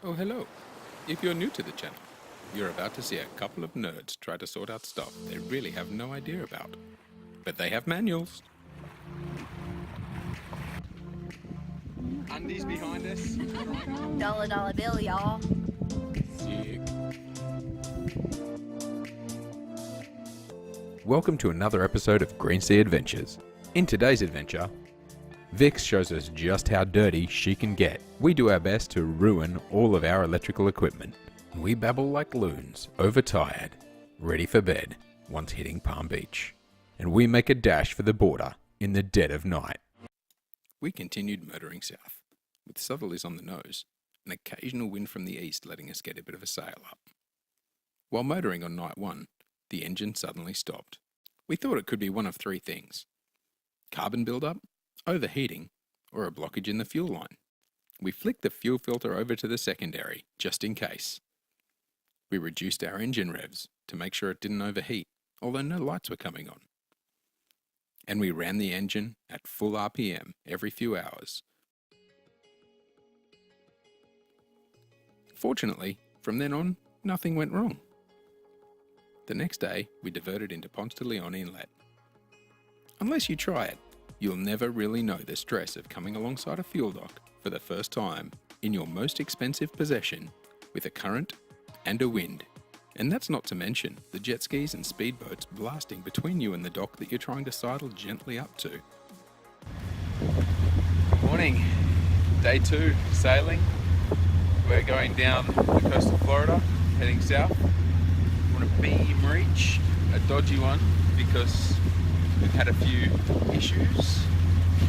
Oh, hello. If you're new to the channel, you're about to see a couple of nerds try to sort out stuff they really have no idea about. But they have manuals. Undies behind us. Dollar bill, y'all. Sick. Welcome to another episode of Green Sea Adventures. In today's adventure, Vix shows us just how dirty she can get. We do our best to ruin all of our electrical equipment. We babble like loons, overtired, ready for bed, once hitting Palm Beach. And we make a dash for the border in the dead of night. We continued motoring south, with southerlies on the nose, an occasional wind from the east letting us get a bit of a sail up. While motoring on night one, the engine suddenly stopped. We thought it could be one of three things: carbon buildup, overheating, or a blockage in the fuel line. We flicked the fuel filter over to the secondary, just in case. We reduced our engine revs to make sure it didn't overheat, although no lights were coming on. And we ran the engine at full RPM every few hours. Fortunately, from then on, nothing went wrong. The next day, we diverted into Ponce de Leon Inlet. Unless you try it, you'll never really know the stress of coming alongside a fuel dock for the first time in your most expensive possession with a current and a wind. And that's not to mention the jet skis and speedboats blasting between you and the dock that you're trying to sidle gently up to. Morning, day 2 sailing. We're going down the coast of Florida, heading south. On a beam reach, a dodgy one because we've had a few issues,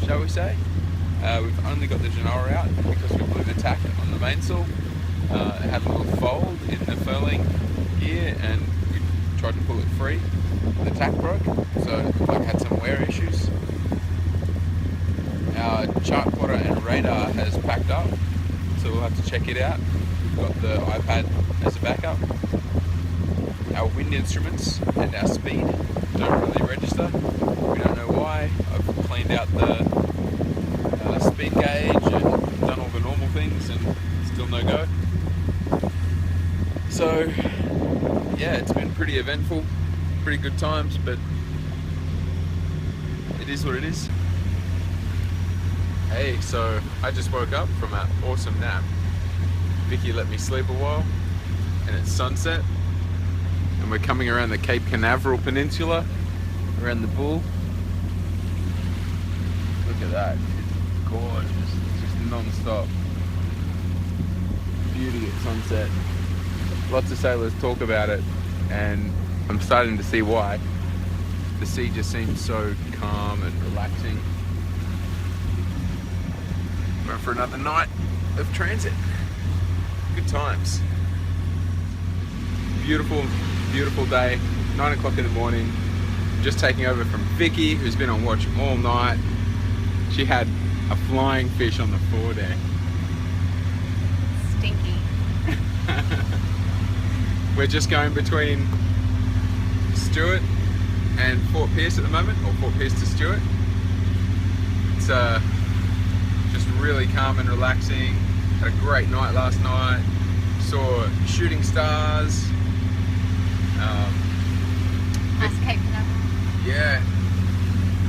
shall we say. We've only got the Genoa out because we blew the tack on the mainsail. It had a little fold in the furling gear and we tried to pull it free. The tack broke, so it had some wear issues. Our chart plotter and radar has packed up, so we'll have to check it out. We've got the iPad as a backup. Our wind instruments and our speed don't really register. We don't know why. I've cleaned out the speed gauge and done all the normal things and still no go. So yeah, it's been pretty eventful, pretty good times, but it is what it is. Hey, so I just woke up from an awesome nap. Vikki let me sleep a while and it's sunset and we're coming around the Cape Canaveral Peninsula, around the Bull. Look at that, it's gorgeous, it's just non-stop. Beauty at sunset. Lots of sailors talk about it and I'm starting to see why. The sea just seems so calm and relaxing. Going for another night of transit. Good times. Beautiful, beautiful day. 9 o'clock in the morning. Just taking over from Vikki, who's been on watch all night. She had a flying fish on the foredeck. Stinky. We're just going between Stewart and Fort Pierce at the moment, or Fort Pierce to Stewart. It's just really calm and relaxing. Had a great night last night. Saw shooting stars. Past Cape Canaveral. Yeah,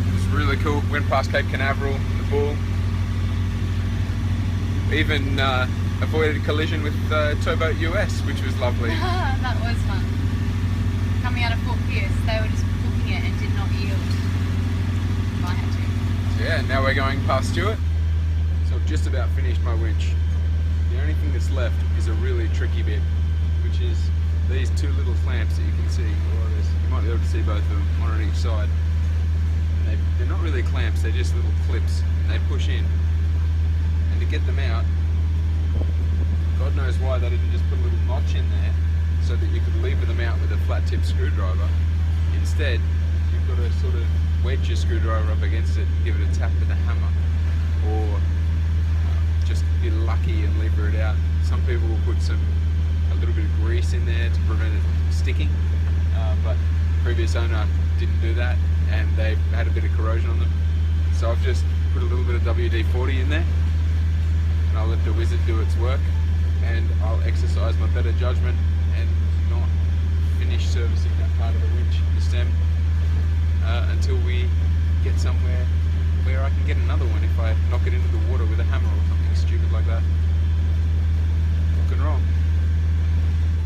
it was really cool. Went past Cape Canaveral, the Bull. Even avoided a collision with Towboat US, which was lovely. That was fun. Coming out of Fort Pierce, they were just booking it and did not yield. I had to. So yeah, now we're going past Stewart. So I've just about finished my winch. The only thing that's left is a really tricky bit, which is these two little clamps that you can see. You might be able to see both of them, one on each side. And they're not really clamps, they're just little clips, and they push in. And to get them out, God knows why they didn't just put a little notch in there so that you could lever them out with a flat tip screwdriver. Instead, you've got to sort of wedge your screwdriver up against it and give it a tap with a hammer, or just be lucky and lever it out. Some people will put a little bit of grease in there to prevent it sticking, but previous owner didn't do that and they had a bit of corrosion on them. So I've just put a little bit of WD-40 in there and I'll let the wizard do its work. and I'll exercise my better judgment and not finish servicing that part of the winch, the stem, until we get somewhere where I can get another one if I knock it into the water with a hammer or something stupid like that. Rock and roll.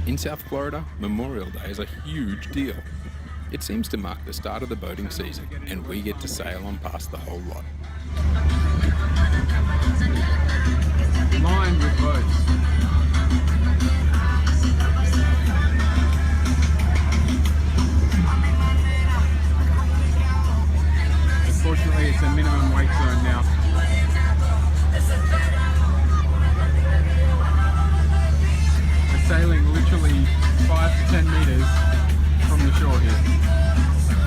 In South Florida, Memorial Day is a huge deal. It seems to mark the start of the boating season, and we get to sail on past the whole lot. Lined with boats. Unfortunately, it's a minimum wake zone now. We're sailing literally 5 to 10 meters from the shore here.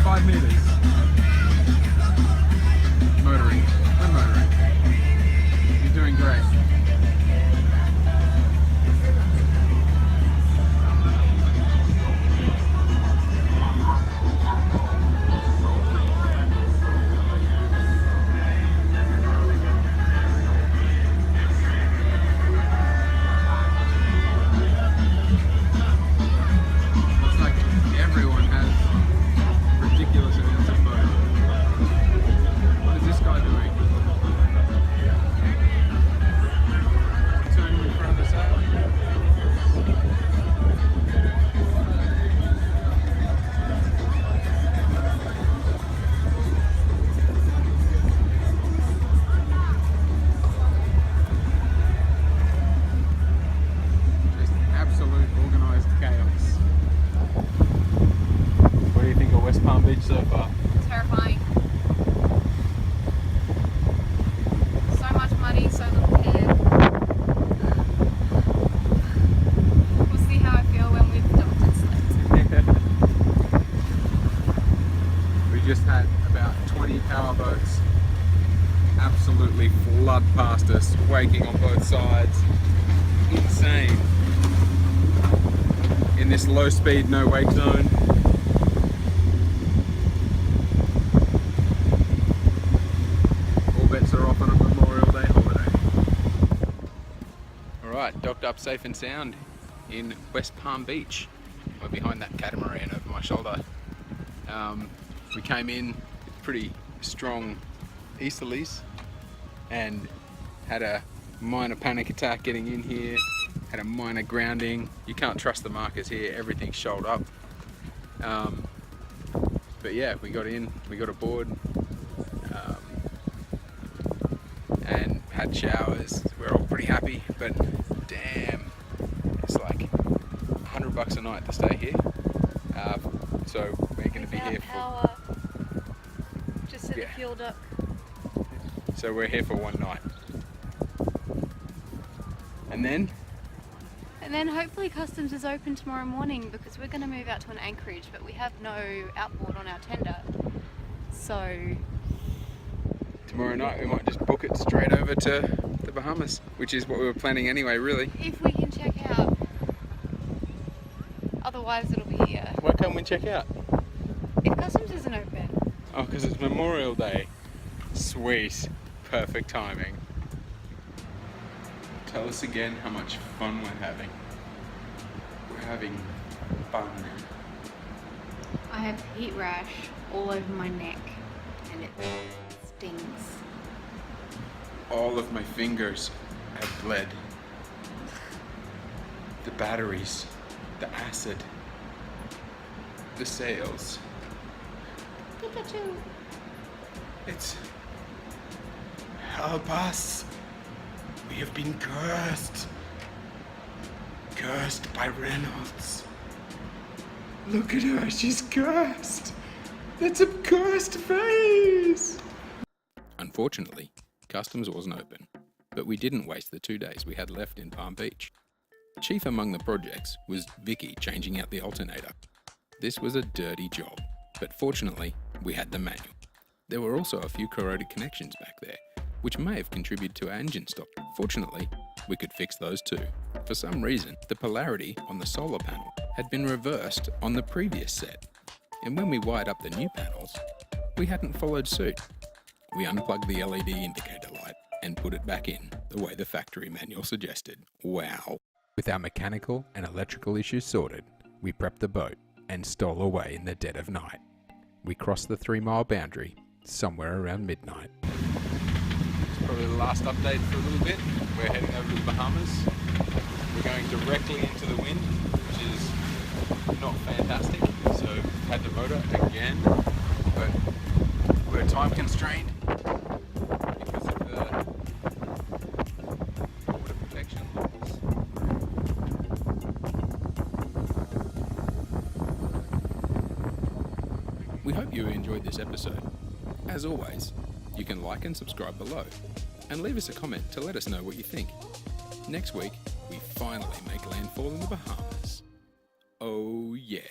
5 meters. Motoring. We're motoring. You're doing great. So far. Terrifying. So much money, so little care. We'll see how I feel when we've docked and slept. We just had about 20 power boats absolutely flood past us, waking on both sides. Insane. In this low speed, no wake zone. Are off on a Memorial Day holiday. Alright, docked up safe and sound in West Palm Beach. We're behind that catamaran over my shoulder. We came in pretty strong easterlies and had a minor panic attack getting in here, had a minor grounding. You can't trust the markers here, everything's shoaled up. But yeah, we got in, we got aboard. And had showers. We're all pretty happy, but damn, it's like $100 a night to stay here. So we're going to be here power, just at the fuel dock. So we're here for one night, and then hopefully customs is open tomorrow morning because we're going to move out to an anchorage, but we have no outboard on our tender. So tomorrow night we might just book it straight over to the Bahamas, which is what we were planning anyway, really. If we can check out. Otherwise it'll be Why can't we check out? if customs isn't open. Oh, because it's Memorial Day. Sweet. Perfect timing. Tell us again how much fun we're having. We're having fun. I have heat rash all over my neck and it stings. All of my fingers have bled. The batteries, the acid, the sails. Pikachu! It's... Help us! We have been cursed. Cursed by Reynolds. Look at her, she's cursed. That's a cursed face. Unfortunately, customs wasn't open, but we didn't waste the 2 days we had left in Palm Beach. Chief among the projects was Vikki changing out the alternator. This was a dirty job, but fortunately, we had the manual. There were also a few corroded connections back there, which may have contributed to our engine stop. Fortunately, we could fix those too. For some reason, the polarity on the solar panel had been reversed on the previous set, and when we wired up the new panels, we hadn't followed suit. We unplugged the LED indicator light and put it back in the way the factory manual suggested. Wow. With our mechanical and electrical issues sorted, we prepped the boat and stole away in the dead of night. We crossed the 3-mile boundary somewhere around midnight. It's probably the last update for a little bit. We're heading over to the Bahamas. We're going directly into the wind, which is not fantastic. So had to motor again, but we're time constrained because of the water protection laws. We hope you enjoyed this episode. As always, you can like and subscribe below, and leave us a comment to let us know what you think. Next week, we finally make landfall in the Bahamas. Oh yeah.